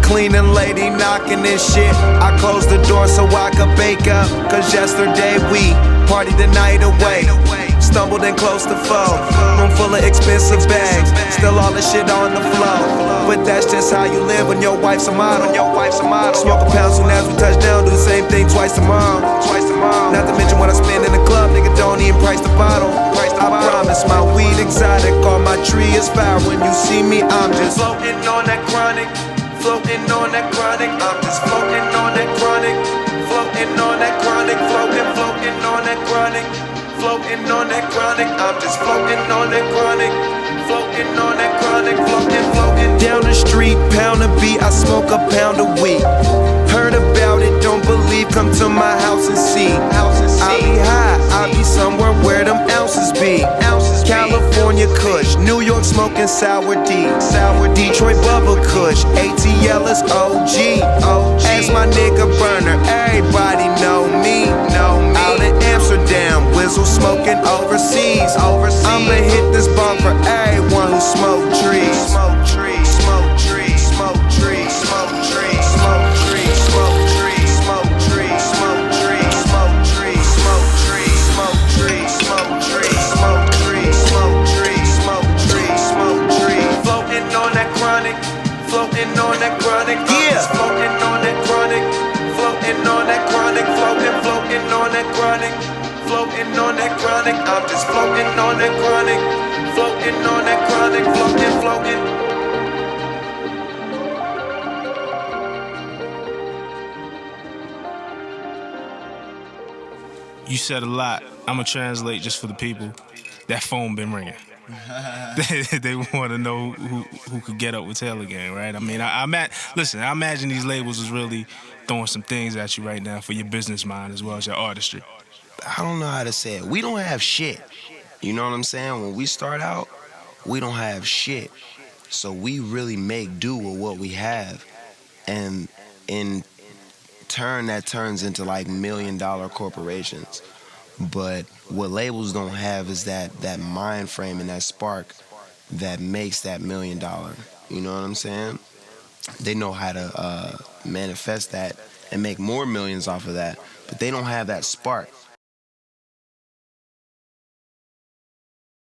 cleaning lady knocking this shit. I closed the door so I could bake up, cause yesterday we partied the night away. Stumbled in close to foe, room full of expensive bags, still all the shit on the floor. But that's just how you live when your wife's a model. Smoke a pound soon as we touch down, do the same thing twice tomorrow. Not to mention what I spend in the club, nigga don't even price the bottle. I promise my weed exotic, all my tree is fire. When you see me, I'm just floating on that chronic, floating on that chronic. I'm just floating on that chronic, floating on that chronic, floating on that chronic, floating on that chronic. I'm just floating on that chronic, floating on that chronic, floating. Down the street, pound a beat, I smoke a pound a week. Heard about it, don't believe, come to my house and see. I be high, I be somewhere where them ounces be. California Kush, New York smoking sour D. Detroit Bubba Kush, ATL is OG. As my nigga Burner, everybody know me. Out in Amsterdam, Wizzle smoking overseas. I'ma hit this bomb for everyone who smoke trees. Smoke trees, smoke trees, smoke trees, smoke trees, smoke trees, smoke trees, smoke trees, smoke trees, smoke trees, smoke trees, smoke trees, smoke trees, smoke trees, smoke trees, smoke trees, smoke trees. Floating on that chronic, floating on that chronic. Yeah, floating on that chronic, floating on that chronic, floating on that chronic, floating on that chronic. I'm just floating on that chronic, floating on that chronic, floating. You said a lot. I'ma translate just for the people. That phone been ringing. They want to know who could get up with Taylor Gang, right? I mean, listen, I imagine these labels is really throwing some things at you right now for your business mind as well as your artistry. I don't know how to say it. We don't have shit. You know what I'm saying? When we start out, we don't have shit. So we really make do with what we have. And in turn, that turns into like $1 million corporations. But what labels don't have is that mind frame and that spark that makes that $1 million. You know what I'm saying? They know how to manifest that and make more millions off of that, but they don't have that spark.